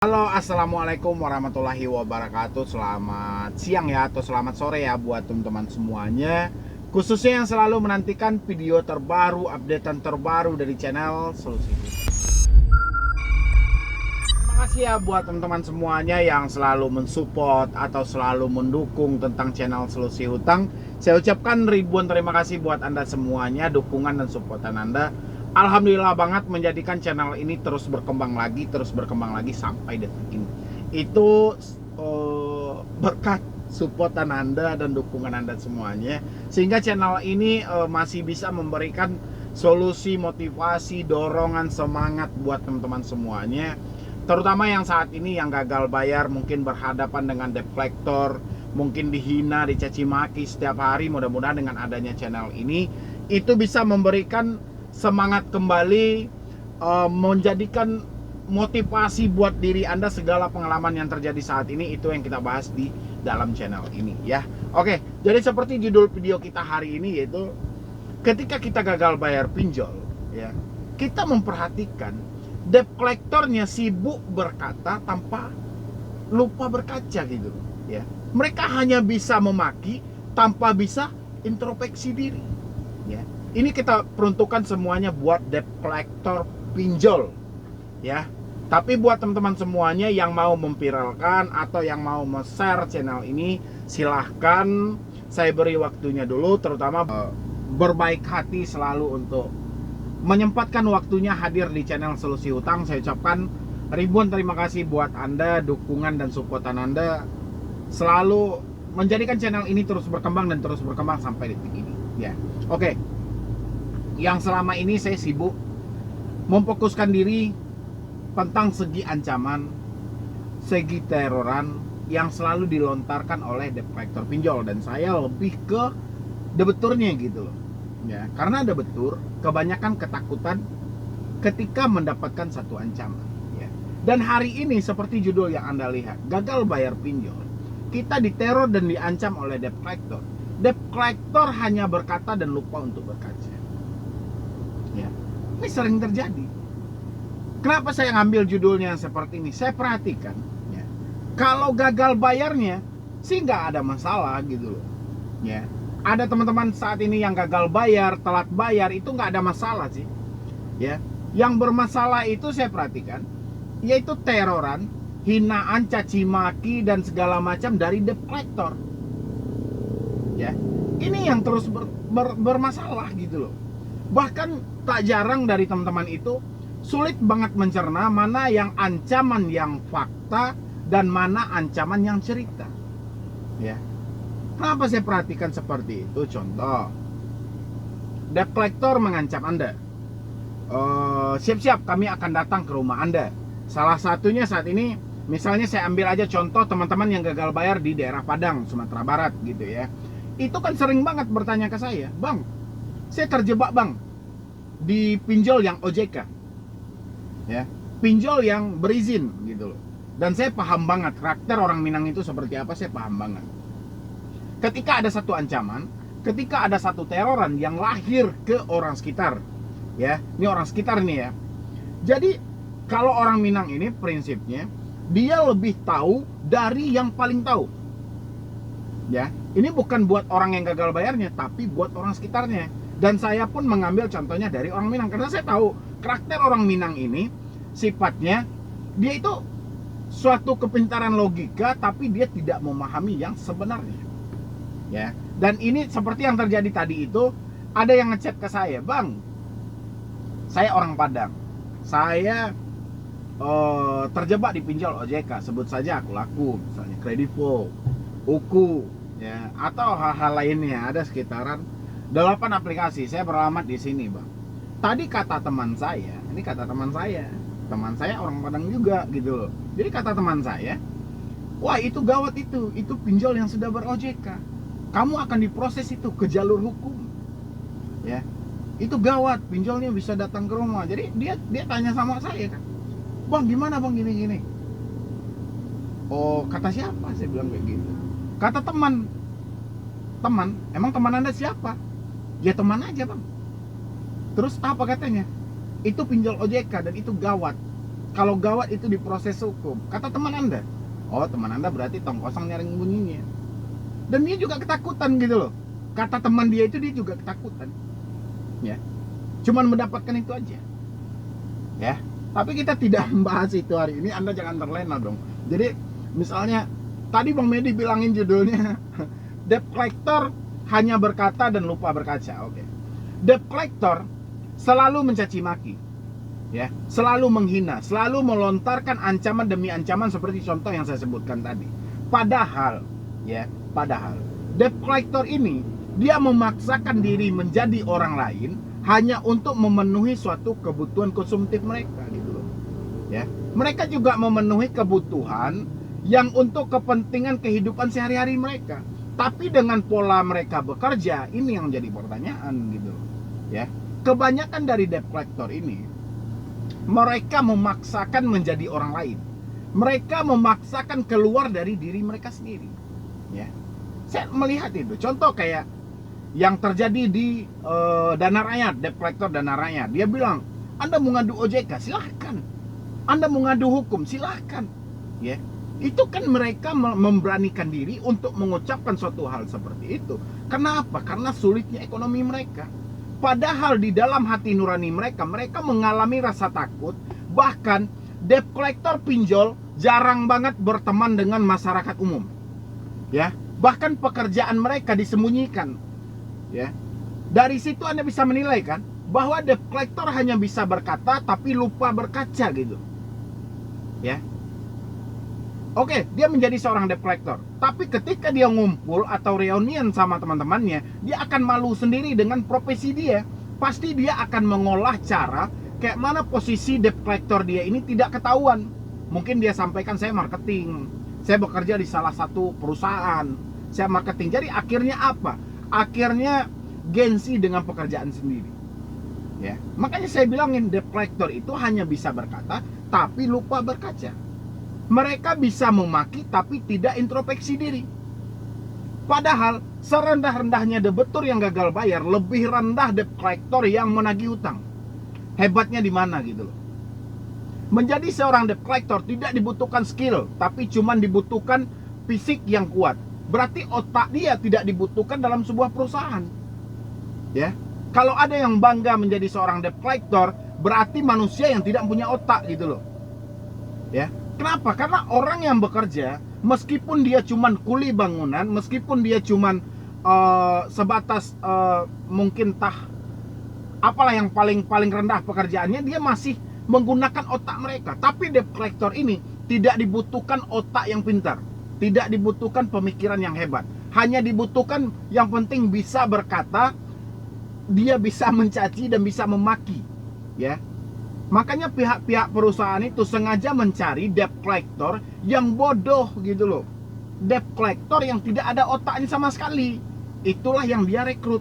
Halo, assalamualaikum warahmatullahi wabarakatuh. Selamat siang ya, atau selamat sore ya buat teman-teman semuanya. Khususnya yang selalu menantikan video terbaru, updatean terbaru dari channel Solusi. Terima kasih ya buat teman-teman semuanya yang selalu mensupport atau selalu mendukung tentang channel Solusi Hutang. Saya ucapkan ribuan terima kasih buat Anda semuanya, dukungan dan supportan Anda. Alhamdulillah banget menjadikan channel ini terus berkembang lagi sampai detik ini. Itu berkat supportan Anda dan dukungan Anda semuanya, sehingga channel ini masih bisa memberikan solusi, motivasi, dorongan, semangat buat teman-teman semuanya. Terutama yang saat ini yang gagal bayar, mungkin berhadapan dengan debt collector, mungkin dihina, dicaci maki setiap hari. Mudah-mudahan dengan adanya channel ini itu bisa memberikan semangat kembali, menjadikan motivasi buat diri Anda. Segala pengalaman yang terjadi saat ini itu yang kita bahas di dalam channel ini ya. Oke, jadi seperti judul video kita hari ini, yaitu ketika kita gagal bayar pinjol ya, kita memperhatikan debt collectornya sibuk berkata tanpa lupa berkaca gitu ya. Mereka hanya bisa memaki tanpa bisa introspeksi diri ya. Ini kita peruntukkan semuanya buat debt collector pinjol ya. Tapi buat teman-teman semuanya yang mau memviralkan atau yang mau share channel ini, silahkan saya beri waktunya dulu. Terutama berbaik hati selalu untuk menyempatkan waktunya hadir di channel Solusi Hutang. Saya ucapkan ribuan terima kasih buat Anda, dukungan dan supportan Anda selalu menjadikan channel ini terus berkembang dan terus berkembang sampai detik ini ya. Oke. Yang selama ini saya sibuk memfokuskan diri tentang segi ancaman, segi teroran yang selalu dilontarkan oleh debt collector pinjol, dan saya lebih ke debeturnya gitu loh ya. Karena debetur kebanyakan ketakutan ketika mendapatkan satu ancaman ya. Dan hari ini seperti judul yang Anda lihat, gagal bayar pinjol, kita diteror dan diancam oleh debt collector. Debt collector hanya berkata dan lupa untuk berkaca ya. Ini sering terjadi. Kenapa saya ngambil judulnya seperti ini? Saya perhatikan ya, kalau gagal bayarnya sih nggak ada masalah gitu loh ya. Ada teman-teman saat ini yang gagal bayar, telat bayar, itu nggak ada masalah sih ya. Yang bermasalah itu saya perhatikan yaitu teroran, hinaan, caci maki dan segala macam dari debt collector ya. Ini yang terus bermasalah gitu loh. Bahkan tak jarang dari teman-teman itu sulit banget mencerna mana yang ancaman yang fakta dan mana ancaman yang cerita ya. Kenapa saya perhatikan seperti itu? Contoh, debt collector mengancam Anda, siap-siap kami akan datang ke rumah Anda. Salah satunya saat ini, misalnya saya ambil aja contoh teman-teman yang gagal bayar di daerah Padang, Sumatera Barat gitu ya. Itu kan sering banget bertanya ke saya, "Bang, saya terjebak bang di pinjol yang OJK ya, pinjol yang berizin gitu loh." Dan saya paham banget karakter orang Minang itu seperti apa. Saya paham banget ketika ada satu ancaman, ketika ada satu teroran yang lahir ke orang sekitar ya. Ini orang sekitar nih ya. Jadi kalau orang Minang ini prinsipnya dia lebih tahu dari yang paling tahu ya. Ini bukan buat orang yang gagal bayarnya, tapi buat orang sekitarnya. Dan saya pun mengambil contohnya dari orang Minang, karena saya tahu karakter orang Minang ini sifatnya, dia itu suatu kepintaran logika, tapi dia tidak memahami yang sebenarnya ya. Dan ini seperti yang terjadi tadi itu, ada yang ngechat ke saya, "Bang, saya orang Padang, saya terjebak di pinjol OJK, sebut saja aku laku, misalnya Kredivo, Uku ya, atau hal-hal lainnya, ada sekitaran 8 aplikasi. Saya beralamat di sini, Bang. Tadi kata teman saya, ini kata teman saya orang Padang juga gitu loh. Jadi kata teman saya, wah itu gawat, itu pinjol yang sudah ber-OJK. Kamu akan diproses itu ke jalur hukum ya. Itu gawat, pinjolnya bisa datang ke rumah." Jadi dia tanya sama saya kan, "Bang, gimana bang gini?" "Oh, kata siapa?" Saya bilang kayak gitu. "Kata teman." "Emang teman Anda siapa?" "Ya teman aja bang." "Terus apa katanya?" "Itu pinjol OJK dan itu gawat. Kalau gawat itu diproses hukum. Kata teman Anda. Oh, teman Anda berarti tong kosong nyari bunyinya. Dan dia juga ketakutan gitu loh. Kata teman dia itu, dia juga ketakutan. Ya. Cuman mendapatkan itu aja. Ya. Tapi kita tidak membahas itu hari ini. Anda jangan terlena dong. Jadi misalnya tadi Bang Medi bilangin judulnya debt collector hanya berkata dan lupa berkaca. Oke. Debt collector selalu mencaci maki. Ya, selalu menghina, selalu melontarkan ancaman demi ancaman seperti contoh yang saya sebutkan tadi. Padahal debt collector ini dia memaksakan diri menjadi orang lain hanya untuk memenuhi suatu kebutuhan konsumtif mereka gitu loh. Ya, mereka juga memenuhi kebutuhan yang untuk kepentingan kehidupan sehari-hari mereka. Tapi dengan pola mereka bekerja, ini yang jadi pertanyaan gitu loh. Ya, kebanyakan dari debt collector ini mereka memaksakan menjadi orang lain. Mereka memaksakan keluar dari diri mereka sendiri. Ya, saya melihat itu. Contoh kayak yang terjadi di Dana Rakyat, debt collector Dana Rakyat. Dia bilang, Anda mau ngadu OJK, silahkan. Anda mau ngadu hukum, silahkan. Ya, itu kan mereka memberanikan diri untuk mengucapkan suatu hal seperti itu. Kenapa? Karena sulitnya ekonomi mereka. Padahal di dalam hati nurani mereka, mereka mengalami rasa takut. Bahkan debt collector pinjol jarang banget berteman dengan masyarakat umum. Ya, bahkan pekerjaan mereka disembunyikan. Ya, dari situ Anda bisa menilai kan bahwa debt collector hanya bisa berkata tapi lupa berkaca gitu. Ya, oke, dia menjadi seorang debt collector. Tapi ketika dia ngumpul atau reunian sama teman-temannya, dia akan malu sendiri dengan profesi dia. Pasti dia akan mengolah cara kayak mana posisi debt collector dia ini tidak ketahuan. Mungkin dia sampaikan, saya marketing, saya bekerja di salah satu perusahaan, saya marketing. Jadi akhirnya apa? Akhirnya gengsi dengan pekerjaan sendiri. Ya, makanya saya bilangin debt collector itu hanya bisa berkata tapi lupa berkaca. Mereka bisa memaki tapi tidak introspeksi diri. Padahal serendah-rendahnya debitur yang gagal bayar, lebih rendah debt collector yang menagih hutang. Hebatnya di mana gitu loh. Menjadi seorang debt collector tidak dibutuhkan skill, tapi cuma dibutuhkan fisik yang kuat. Berarti otak dia tidak dibutuhkan dalam sebuah perusahaan. Ya. Kalau ada yang bangga menjadi seorang debt collector, berarti manusia yang tidak punya otak gitu loh. Ya. Kenapa? Karena orang yang bekerja, meskipun dia cuman kuli bangunan, meskipun dia cuman sebatas mungkin apalah yang paling rendah pekerjaannya, dia masih menggunakan otak mereka. Tapi debt collector ini tidak dibutuhkan otak yang pintar, tidak dibutuhkan pemikiran yang hebat, hanya dibutuhkan yang penting bisa berkata, dia bisa mencaci dan bisa memaki. Ya. Makanya pihak-pihak perusahaan itu sengaja mencari debt collector yang bodoh gitu loh. Debt collector yang tidak ada otaknya sama sekali. Itulah yang dia rekrut.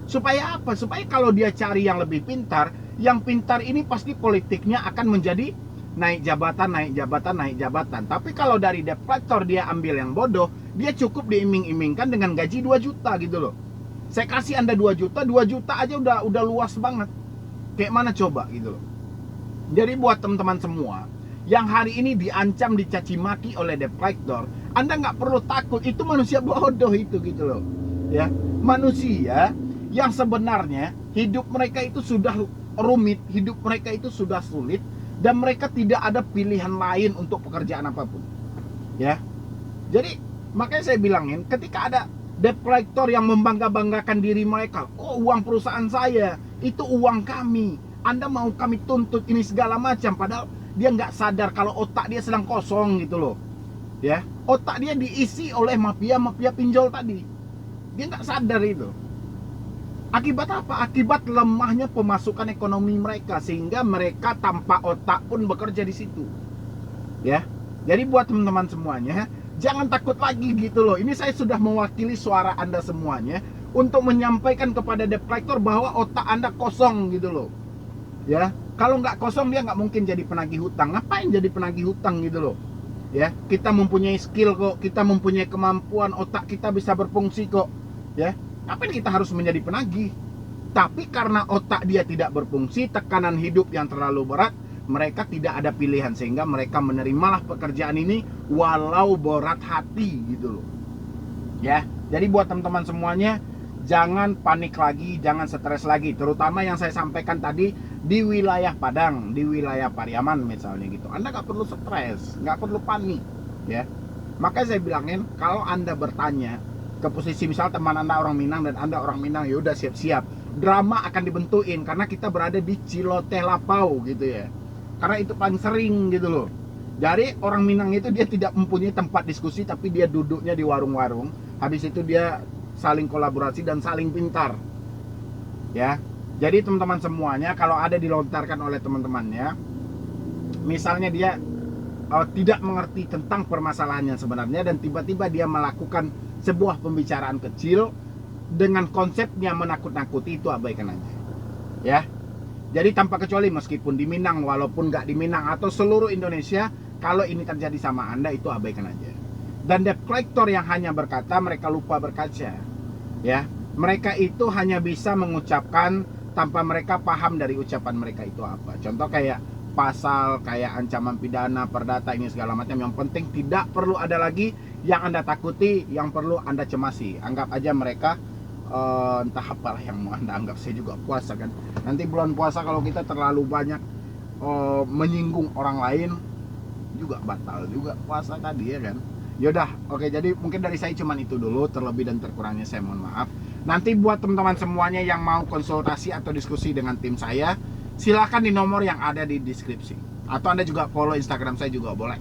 Supaya apa? Supaya kalau dia cari yang lebih pintar, yang pintar ini pasti politiknya akan menjadi naik jabatan, naik jabatan, naik jabatan. Tapi kalau dari debt collector dia ambil yang bodoh, dia cukup diiming-imingkan dengan gaji 2 juta gitu loh. Saya kasih Anda 2 juta aja udah luas banget. Kayak mana coba gitu loh. Jadi buat teman-teman semua yang hari ini diancam dicaci maki oleh debt collector, Anda nggak perlu takut, itu manusia bodoh itu gitu loh. Ya, manusia yang sebenarnya hidup mereka itu sudah rumit, hidup mereka itu sudah sulit, dan mereka tidak ada pilihan lain untuk pekerjaan apapun. Ya, jadi makanya saya bilangin, ketika ada debt collector yang membangga-banggakan diri mereka, oh uang perusahaan saya, itu uang kami, Anda mau kami tuntut ini segala macam, padahal dia nggak sadar kalau otak dia sedang kosong gitu loh. Ya, otak dia diisi oleh mafia pinjol tadi. Dia nggak sadar itu. Akibat apa? Akibat lemahnya pemasukan ekonomi mereka, sehingga mereka tanpa otak pun bekerja di situ. Ya, jadi buat teman-teman semuanya, jangan takut lagi gitu loh. Ini saya sudah mewakili suara Anda semuanya untuk menyampaikan kepada debt collector bahwa otak Anda kosong gitu loh. Ya, kalau nggak kosong dia nggak mungkin jadi penagih hutang. Ngapain jadi penagih hutang gitu loh? Ya, kita mempunyai skill kok, kita mempunyai kemampuan, otak kita bisa berfungsi kok. Ya, ngapain kita harus menjadi penagih? Tapi karena otak dia tidak berfungsi, tekanan hidup yang terlalu berat, mereka tidak ada pilihan, sehingga mereka menerimalah pekerjaan ini walau berat hati gitu loh. Ya, jadi buat teman-teman semuanya, jangan panik lagi, jangan stres lagi, terutama yang saya sampaikan tadi di wilayah Padang, di wilayah Pariaman misalnya gitu. Anda nggak perlu stres, nggak perlu panik, ya. Makanya saya bilangin, kalau Anda bertanya ke posisi misal teman Anda orang Minang dan Anda orang Minang, ya udah siap-siap, drama akan dibentukin karena kita berada di Ciloteh Lapau gitu ya. Karena itu paling sering gitu loh. Jadi orang Minang itu dia tidak mempunyai tempat diskusi, tapi dia duduknya di warung-warung. Habis itu dia saling kolaborasi dan saling pintar. Ya. Jadi teman-teman semuanya, kalau ada dilontarkan oleh teman-temannya, misalnya dia tidak mengerti tentang permasalahannya sebenarnya, dan tiba-tiba dia melakukan sebuah pembicaraan kecil dengan konsepnya menakut-nakuti, itu abaikan aja. Ya. Jadi tanpa kecuali, meskipun di Minang, walaupun nggak di Minang atau seluruh Indonesia, kalau ini terjadi sama Anda, itu abaikan aja. Dan debt collector yang hanya berkata, mereka lupa berkaca. Ya, mereka itu hanya bisa mengucapkan tanpa mereka paham dari ucapan mereka itu apa. Contoh kayak pasal, kayak ancaman pidana, perdata, ini segala macam. Yang penting tidak perlu ada lagi yang Anda takuti, yang perlu Anda cemasi. Anggap aja mereka entah apalah yang mau Anda anggap. Saya juga puasa kan, nanti bulan puasa kalau kita terlalu banyak menyinggung orang lain juga batal juga puasa tadi ya kan. Yaudah, oke, jadi mungkin dari saya cuman itu dulu, terlebih dan terkurangnya saya mohon maaf. Nanti buat teman-teman semuanya yang mau konsultasi atau diskusi dengan tim saya, silakan di nomor yang ada di deskripsi, atau Anda juga follow Instagram saya juga boleh